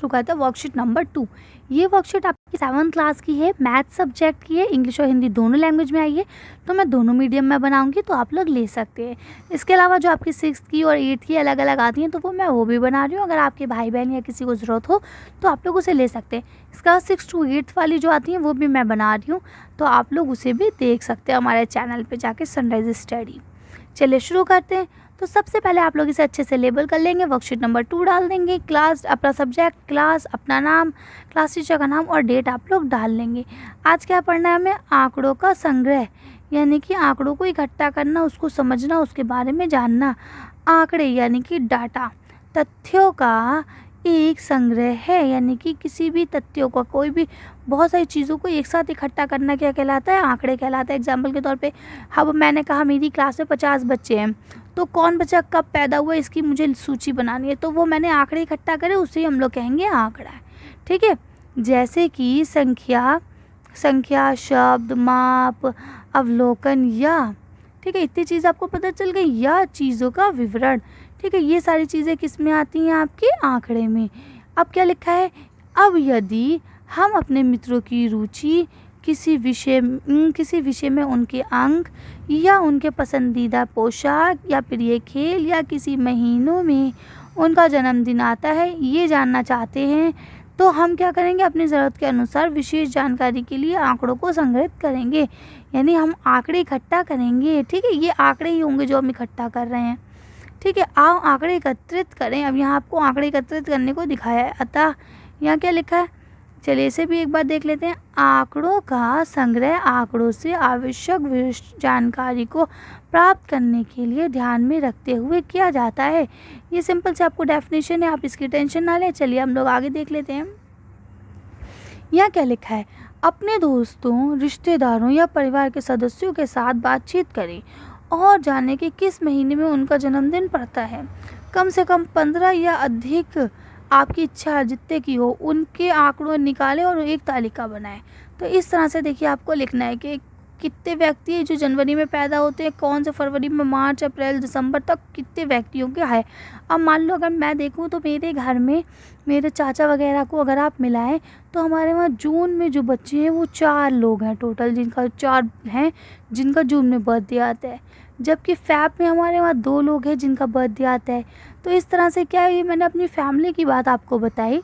शुरू करते हैं वर्कशीट नंबर 2। ये वर्कशीट आपकी 7th क्लास की है, मैथ सब्जेक्ट की है, इंग्लिश और हिंदी दोनों लैंग्वेज में आई है। तो मैं दोनों मीडियम में बनाऊंगी, तो आप लोग ले सकते हैं। इसके अलावा जो आपकी 6th की और 8th की अलग अलग आती हैं, तो मैं वो भी बना रही हूँ। अगर आपके भाई बहन या किसी को ज़रूरत हो तो आप लोग उसे ले सकते हैं। इसका 6 to 8 वाली जो आती हैं वो भी मैं बना रही हूँ, तो आप लोग उसे भी देख सकते हैं हमारे चैनल पर जाके, सनराइज स्टडी। चलिए शुरू करते हैं। तो सबसे पहले आप लोग इसे अच्छे से लेबल कर लेंगे। वर्कशीट नंबर 2 डाल देंगे, क्लास, अपना सब्जेक्ट, क्लास, अपना नाम, क्लास टीचर का नाम और डेट आप लोग डाल लेंगे। आज क्या पढ़ना है हमें? आंकड़ों का संग्रह, यानी कि आंकड़ों को इकट्ठा करना, उसको समझना, उसके बारे में जानना। आंकड़े यानी कि डाटा, तथ्यों का एक संग्रह है, यानी कि किसी भी तथ्यों का, कोई भी बहुत सारी चीज़ों को एक साथ इकट्ठा करना क्या कहलाता है? आंकड़े कहलाता है। एग्जाम्पल के तौर पे अब मैंने कहा मेरी क्लास में 50 बच्चे हैं, तो कौन बच्चा कब पैदा हुआ इसकी मुझे सूची बनानी है, तो वो मैंने आंकड़े इकट्ठा करे, उसे हम लोग कहेंगे आंकड़ा है। ठीक है, जैसे कि संख्या, शब्द, माप, अवलोकन, या, ठीक है, इतनी चीज़ आपको पता चल गई, या चीज़ों का विवरण। ठीक है, ये सारी चीज़ें किस में आती हैं? आपके आंकड़े में। अब क्या लिखा है? अब यदि हम अपने मित्रों की रुचि, किसी विषय में उनके अंक या उनके पसंदीदा पोशाक या प्रिय खेल या किसी महीनों में उनका जन्मदिन आता है, ये जानना चाहते हैं, तो हम क्या करेंगे? अपनी ज़रूरत के अनुसार विशेष जानकारी के लिए आंकड़ों को संग्रहित करेंगे, यानी हम आंकड़े इकट्ठा करेंगे। ठीक है, ये आंकड़े ही होंगे जो हम इकट्ठा कर रहे हैं। ठीक है, आओ आंकड़े एकत्रित करें। अब यहाँ आपको आंकड़े एकत्रित करने को दिखाया है, अतः यहाँ क्या लिखा है? चलिए इसे भी एक बार देख लेते हैं। आंकड़ों का संग्रह आंकड़ों से आवश्यक जानकारी को प्राप्त करने के लिए ध्यान में रखते हुए किया जाता है। ये सिंपल से आपको डेफिनेशन है, आप इसकी टेंशन ना लें। चलिए हम लोग आगे देख लेते हैं। यहाँ क्या लिखा है? अपने दोस्तों, रिश्तेदारों या परिवार के सदस्यों के साथ बातचीत करें और जानें कि किस महीने में उनका जन्मदिन पड़ता है। कम से कम 15 या अधिक, आपकी इच्छा जितने की हो, उनके आंकड़ों निकालें और एक तालिका बनाएं। तो इस तरह से देखिए आपको लिखना है कि कितने व्यक्ति हैं जो जनवरी में पैदा होते हैं, कौन से फरवरी में, मार्च, अप्रैल, दिसंबर तक कितने व्यक्तियों के है। अब मान लो अगर मैं देखूं तो मेरे घर में मेरे चाचा वगैरह को अगर आप मिलाएं तो हमारे वहाँ जून में जो बच्चे हैं वो 4 लोग हैं टोटल, जिनका 4 हैं जिनका जून में बर्थडे आता है, जबकि फैब में हमारे वहाँ 2 लोग हैं जिनका बर्थडे आता है। तो इस तरह से क्या है, ये मैंने अपनी फैमिली की बात आपको बताई।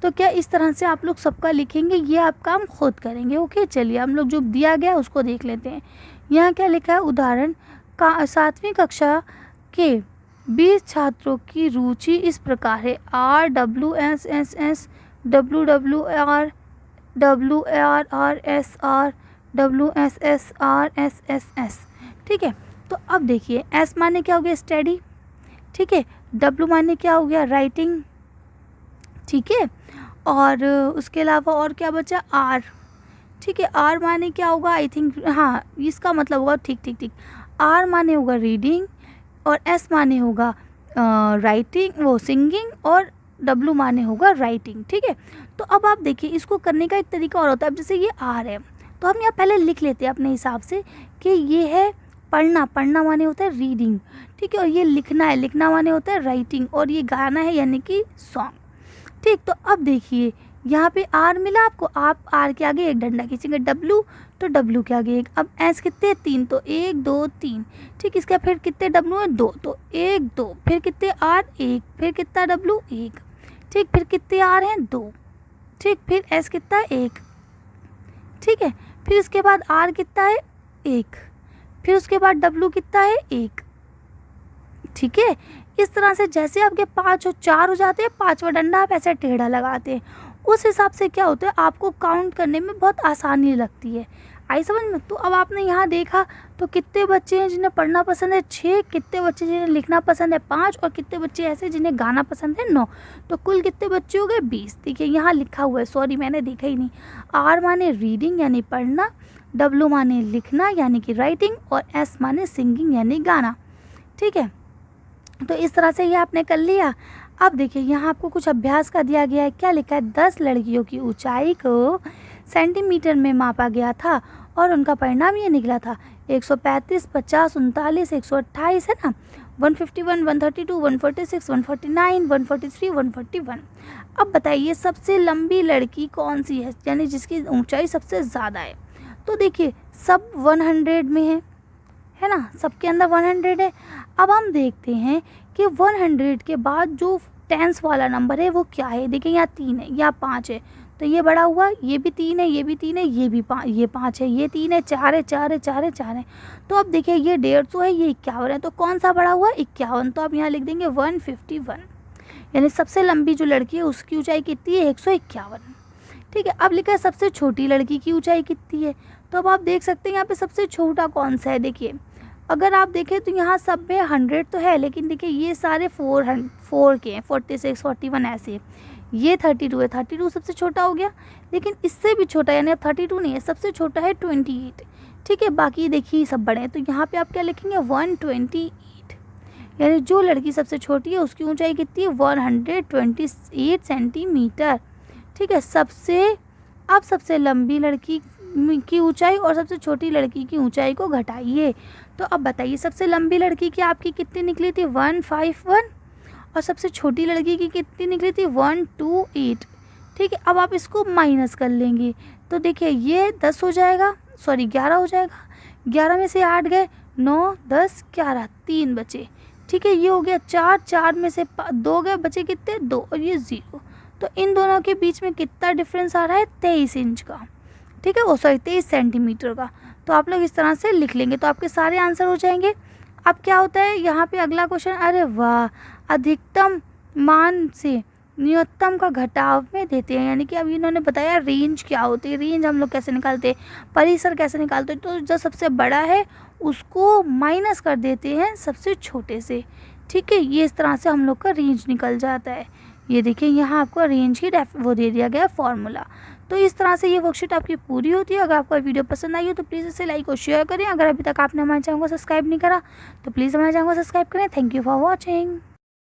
तो क्या इस तरह से आप लोग सबका लिखेंगे, ये आप काम खुद करेंगे। ओके, चलिए हम लोग जो दिया गया उसको देख लेते हैं। यहाँ क्या लिखा है? उदाहरण का 7वीं कक्षा के 20 छात्रों की रुचि इस प्रकार है। RWSSS, WWR, WRRSR, WSSRSSS। ठीक है, तो अब देखिए S माने क्या हो गया? स्टडी। ठीक है, W माने क्या हो गया? राइटिंग। ठीक है, और उसके अलावा और क्या बचा? R। ठीक है, R माने क्या होगा? आई थिंक, हाँ, इसका मतलब होगा, ठीक, R माने होगा रीडिंग, और S माने होगा राइटिंग, वो सिंगिंग, और W माने होगा राइटिंग। ठीक है, तो अब आप देखिए इसको करने का एक तरीका और होता है। अब जैसे ये R है तो हम यहाँ पहले लिख लेते हैं अपने हिसाब से कि ये है पढ़ना माने होता है रीडिंग। ठीक है, और ये लिखना माने होता है राइटिंग, और ये गाना है यानी कि सॉन्ग। ठीक, तो अब देखिए यहाँ पे R मिला आपको, आप R के आगे एक डंडा खींचेंगे, W तो W के आगे एक। अब S कितने? 3, तो 1 2 3। ठीक, इसका फिर कितने W है? 2, तो 1 2, फिर कितने R? 1, फिर कितना W? 1। ठीक, फिर कितने R हैं? 2। ठीक, फिर S कितना है? 1। ठीक है, फिर इसके बाद R कितना है? 1। फिर उसके बाद W कितना है? 1। ठीक है, इस तरह से जैसे आपके 5 और 4 हो जाते हैं, 5वां डंडा आप ऐसे टेढ़ा लगाते हैं, उस हिसाब से क्या होता है आपको काउंट करने में बहुत आसानी लगती है। आई समझ में? तो अब आपने यहाँ देखा तो कितने बच्चे हैं जिन्हें पढ़ना पसंद है? 6। कितने बच्चे जिन्हें लिखना पसंद है? 5। और कितने बच्चे ऐसे जिन्हें गाना पसंद है? 9। तो कुल कितने बच्चे हो गए? 20। देखिए यहाँ लिखा हुआ है, सॉरी मैंने देखा ही नहीं। R माने रीडिंग यानी पढ़ना, W माने लिखना यानी कि राइटिंग, और S माने सिंगिंग यानी गाना। ठीक है, तो इस तरह से ये आपने कर लिया। अब देखिए यहाँ आपको कुछ अभ्यास का दिया गया है। क्या लिखा है? 10 लड़कियों की ऊंचाई को सेंटीमीटर में मापा गया था और उनका परिणाम ये निकला था। 135, 50, 39, 128 है ना, 151, 132, 146, 149, 143, 141। अब बताइए सबसे लंबी लड़की कौन सी है, यानी जिसकी ऊंचाई सबसे ज़्यादा है। तो देखिए सब 100 में है ना, सबके अंदर 100 है। अब हम देखते हैं कि 100 के बाद जो टेंस वाला नंबर है वो क्या है। देखिए यहाँ 3 है, यहाँ 5 है, तो ये बड़ा हुआ, ये भी 3 है, ये भी 3 है, ये भी 5, ये 5 है, ये 3 है, 4 है, 4 है, 4 है, 4 है। तो अब देखिए ये 150 है, ये 51 है, तो कौन सा बड़ा हुआ, 51। तो अब यहाँ लिख देंगे 151, यानी सबसे लंबी जो लड़की है उसकी ऊंचाई कितनी है, 151। ठीक है, अब लिखा है सबसे छोटी लड़की की ऊंचाई कितनी है। तो अब आप देख सकते हैं यहाँ पे सबसे छोटा कौन सा है। देखिए अगर आप देखें तो यहाँ सब में 100 तो है, लेकिन देखिए ये सारे 4 के हैं, 46, 41 ऐसे। ये 32 है, 32 सबसे छोटा हो गया, लेकिन इससे भी छोटा, यानी अब 32 नहीं है, सबसे छोटा है 28। ठीक है, बाकी देखिए सब बड़े हैं, तो यहाँ पे आप क्या लिखेंगे, 128, यानी जो लड़की सबसे छोटी है उसकी ऊंचाई कितनी है, 128 सेंटीमीटर। ठीक है, अब सबसे लंबी लड़की की ऊंचाई और सबसे छोटी लड़की की ऊंचाई को घटाइए। तो अब बताइए सबसे लंबी लड़की की आपकी कितनी निकली थी, 151, और सबसे छोटी लड़की की कितनी निकली थी, 128। ठीक है, अब आप इसको माइनस कर लेंगे, तो देखिए ये 10 हो जाएगा, सॉरी 11 हो जाएगा। 11 में से 8 गए, 9, 10, 11, 3 बचे। ठीक है, ये हो गया 4, 4 में से 2 गए, बचे कितने, 2, और ये 0। तो इन दोनों के बीच में कितना डिफरेंस आ रहा है, 23 इंच का। ठीक है, वो सॉरी 23 सेंटीमीटर का। तो आप लोग इस तरह से लिख लेंगे तो आपके सारे आंसर हो जाएंगे। अब क्या होता है यहाँ पे अगला क्वेश्चन, अरे वाह, अधिकतम मान से न्यूनतम का घटाव में देते हैं, यानी कि अब इन्होंने बताया रेंज क्या होती है। रेंज हम लोग कैसे निकालते हैं, परिसर कैसे निकालते हैं, तो जो सबसे बड़ा है उसको माइनस कर देते हैं सबसे छोटे से। ठीक है, ये इस तरह से हम लोग का रेंज निकल जाता है। ये देखिए यहाँ आपको रेंज की वो दे दिया गया फॉर्मूला। तो इस तरह से ये वर्कशीट आपकी पूरी होती है। अगर आपको वीडियो पसंद आई हो तो प्लीज़ इसे लाइक और शेयर करें। अगर अभी तक आपने हमारे चैनल को सब्सक्राइब नहीं करा तो प्लीज़ हमारे चैनल को सब्सक्राइब करें। Thank you for watching.